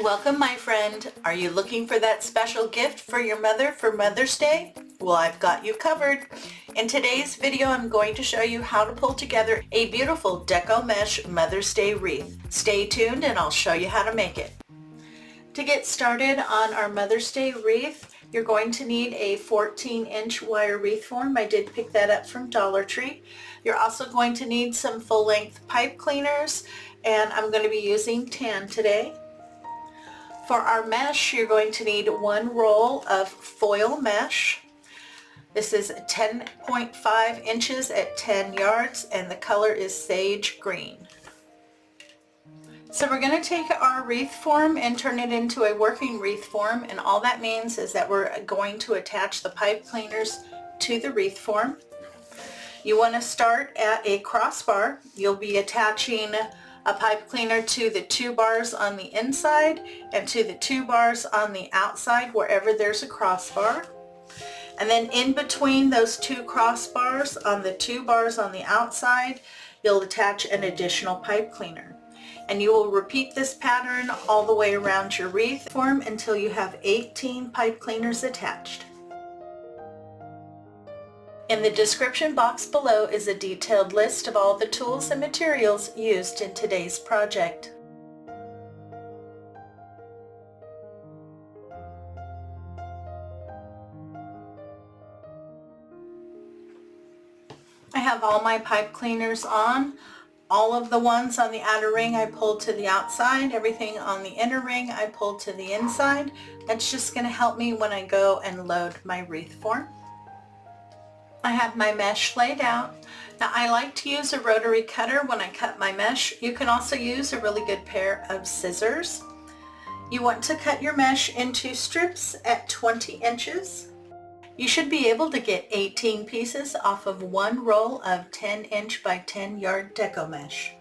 Welcome, my friend. Are you looking for that special gift for your mother for Mother's Day? Well, I've got you covered. In today's video, I'm going to show you how to pull together a beautiful deco mesh Mother's Day wreath. Stay tuned and I'll show you how to make it. To get started on our Mother's Day wreath, you're going to need a 14-inch wire wreath form. I did pick that up from Dollar Tree. You're also going to need some full-length pipe cleaners, and I'm going to be using tan today. For our mesh, you're going to need one roll of foil mesh. This is 10.5 inches at 10 yards, and the color is sage green. So we're going to take our wreath form and turn it into a working wreath form, and all that means is that we're going to attach the pipe cleaners to the wreath form. You want to start at a crossbar. You'll be attaching a pipe cleaner to the 2 bars on the inside and to the 2 bars on the outside wherever there's a crossbar. And then in between those 2 crossbars on the 2 bars on the outside, you'll attach an additional pipe cleaner. And you will repeat this pattern all the way around your wreath form until you have 18 pipe cleaners attached. In the description box below is a detailed list of all the tools and materials used in today's project. I have all my pipe cleaners on. All of the ones on the outer ring I pulled to the outside. Everything on the inner ring I pulled to the inside. That's just going to help me when I go and load my wreath form. I have my mesh laid out. Now I like to use a rotary cutter when I cut my mesh. You can also use a really good pair of scissors. You want to cut your mesh into strips at 20 inches. You should be able to get 18 pieces off of one roll of 10-inch by 10-yard deco mesh.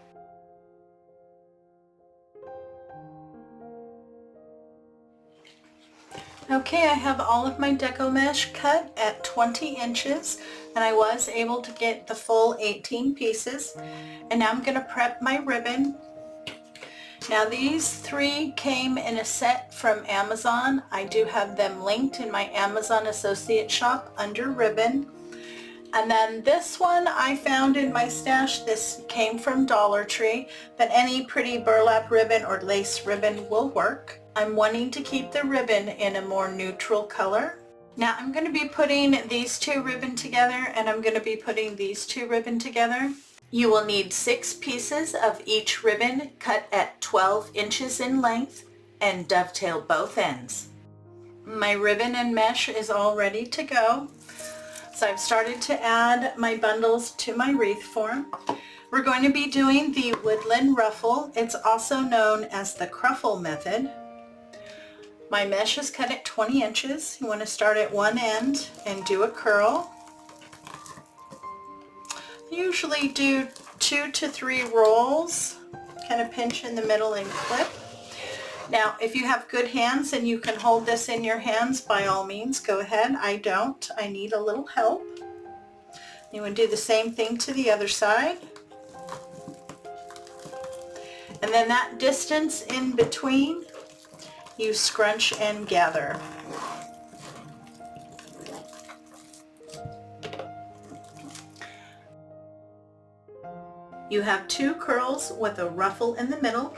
Okay, I have all of my deco mesh cut at 20 inches, and I was able to get the full 18 pieces. And now I'm going to prep my ribbon. Now these 3 came in a set from Amazon. I do have them linked in my Amazon associate shop under ribbon. And then this one I found in my stash. This came from Dollar Tree, but any pretty burlap ribbon or lace ribbon will work. I'm wanting to keep the ribbon in a more neutral color. Now I'm going to be putting these 2 ribbon together, and I'm going to be putting these 2 ribbon together. You will need 6 pieces of each ribbon cut at 12 inches in length and dovetail both ends. My ribbon and mesh is all ready to go. So I've started to add my bundles to my wreath form. We're going to be doing the woodland ruffle. It's also known as the cruffle method. My mesh is cut at 20 inches. You want to start at one end and do a curl. Usually do 2 to 3 rolls, kind of pinch in the middle and clip. Now if you have good hands and you can hold this in your hands, by all means go ahead. I don't. I need a little help. You want to do the same thing to the other side. And then that distance in between, you scrunch and gather. You have 2 curls with a ruffle in the middle.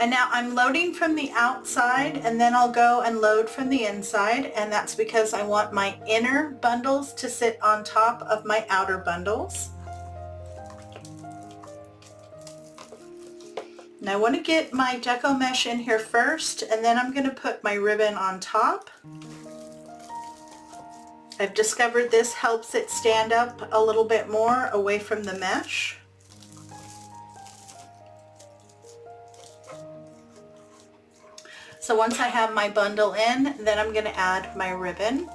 And now I'm loading from the outside, and then I'll go and load from the inside, and that's because I want my inner bundles to sit on top of my outer bundles. Now I want to get my deco mesh in here first, and then I'm going to put my ribbon on top. I've discovered this helps it stand up a little bit more away from the mesh. So once I have my bundle in, then I'm going to add my ribbon.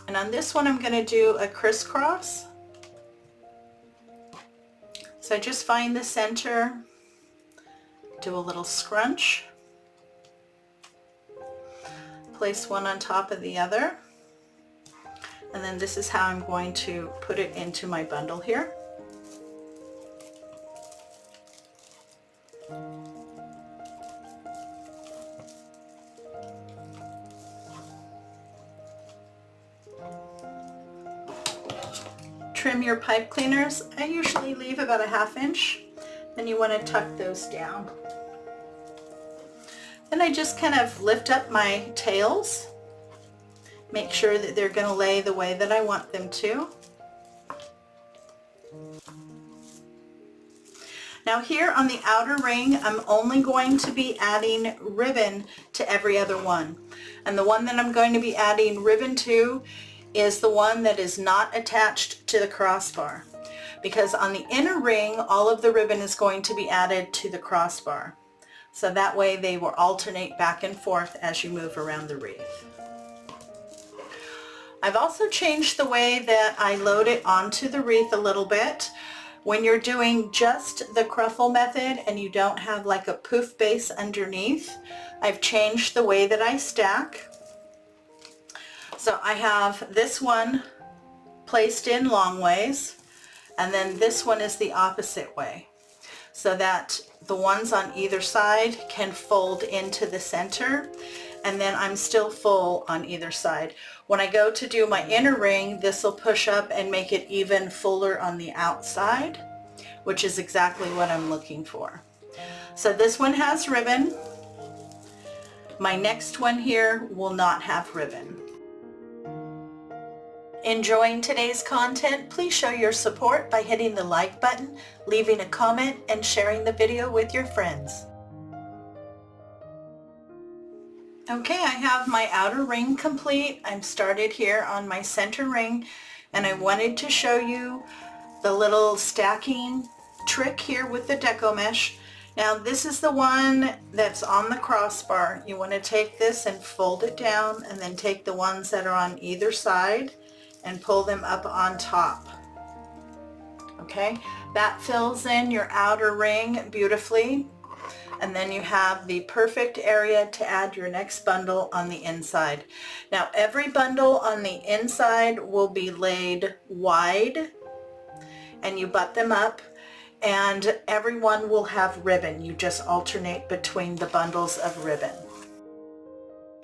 And on this one I'm going to do a crisscross. So just find the center, do a little scrunch. Place one on top of the other, and then this is how I'm going to put it into my bundle here. Trim your pipe cleaners. I usually leave about a 1/2 inch, and you want to tuck those down. Then I just kind of lift up my tails, make sure that they're going to lay the way that I want them to. Now here on the outer ring, I'm only going to be adding ribbon to every other one. And the one that I'm going to be adding ribbon to is the one that is not attached to the crossbar. Because on the inner ring, all of the ribbon is going to be added to the crossbar. So that way they will alternate back and forth as you move around the wreath. I've also changed the way that I load it onto the wreath a little bit. When you're doing just the cruffle method and you don't have like a poof base underneath, I've changed the way that I stack. So I have this one placed in long ways, and then this one is the opposite way, so that the ones on either side can fold into the center, and then I'm still full on either side. When I go to do my inner ring, this will push up and make it even fuller on the outside, which is exactly what I'm looking for. So this one has ribbon. My next one here will not have ribbon. Enjoying today's content? Please show your support by hitting the like button, leaving a comment, and sharing the video with your friends. Okay, I have my outer ring complete. I'm started here on my center ring, and I wanted to show you the little stacking trick here with the deco mesh. Now this is the one that's on the crossbar. You want to take this and fold it down, and then take the ones that are on either side and pull them up on top. Okay, that fills in your outer ring beautifully, and then you have the perfect area to add your next bundle on the inside. Now every bundle on the inside will be laid wide, and you butt them up, and everyone will have ribbon. You just alternate between the bundles of ribbon.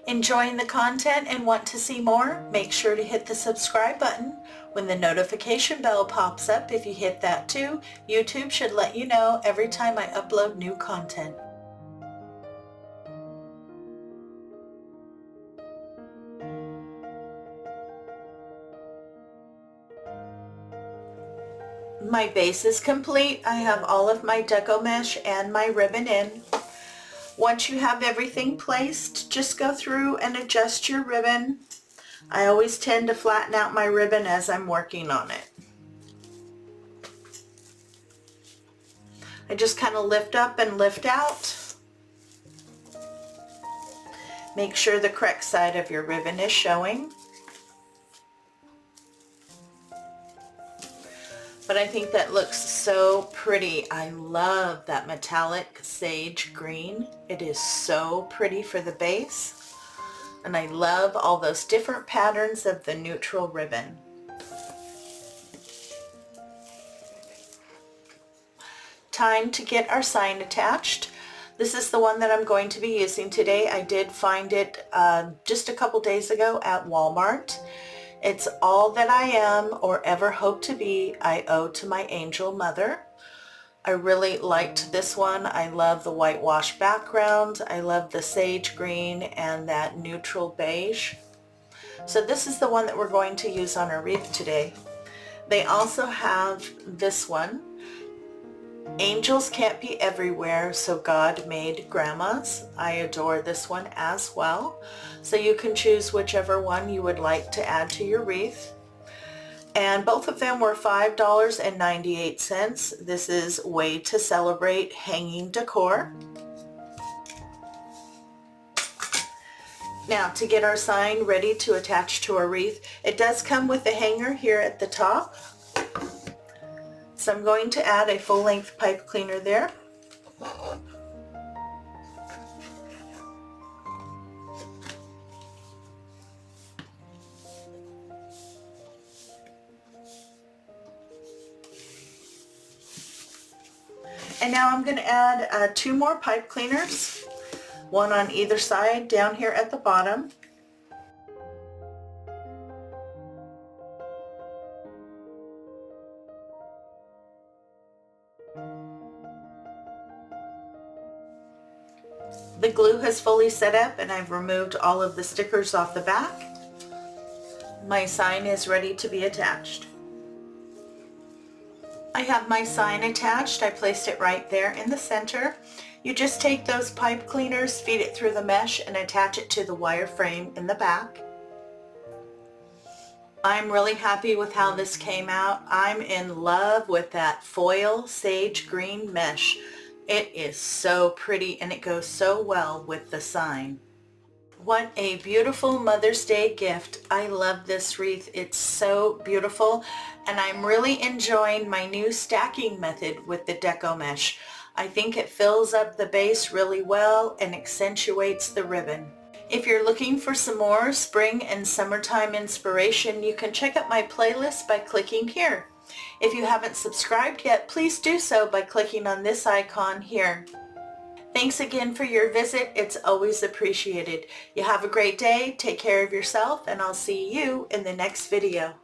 Enjoying the content and want to see more? Make sure to hit the subscribe button. When the notification bell pops up, if you hit that too, YouTube should let you know every time I upload new content. My base is complete. I have all of my deco mesh and my ribbon in. Once you have everything placed, just go through and adjust your ribbon. I always tend to flatten out my ribbon as I'm working on it. I just kind of lift up and lift out. Make sure the correct side of your ribbon is showing. But I think that looks so pretty. I love that metallic sage green. It is so pretty for the base. And I love all those different patterns of the neutral ribbon. Time to get our sign attached. This is the one that I'm going to be using today. I did find it just a couple days ago at Walmart. It's all that I am or ever hope to be, I owe to my angel mother. I really liked this one. I love the whitewash background. I love the sage green and that neutral beige. So this is the one that we're going to use on our wreath today. They also have this one. Angels can't be everywhere, so God made grandmas. I adore this one as well. So you can choose whichever one you would like to add to your wreath. And both of them were $5.98. This is Way to Celebrate Hanging Decor. Now to get our sign ready to attach to our wreath, it does come with a hanger here at the top. So I'm going to add a full-length pipe cleaner there. And now I'm going to add 2 more pipe cleaners, one on either side down here at the bottom. The glue has fully set up and I've removed all of the stickers off the back. My sign is ready to be attached. I have my sign attached. I placed it right there in the center. You just take those pipe cleaners, feed it through the mesh, and attach it to the wire frame in the back. I'm really happy with how this came out. I'm in love with that foil sage green mesh. It is so pretty and it goes so well with the sign. What a beautiful Mother's Day gift. I love this wreath. It's so beautiful and I'm really enjoying my new stacking method with the deco mesh. I think it fills up the base really well and accentuates the ribbon. If you're looking for some more spring and summertime inspiration, you can check out my playlist by clicking here. If you haven't subscribed yet, please do so by clicking on this icon here. Thanks again for your visit. It's always appreciated. You have a great day, take care of yourself, and I'll see you in the next video.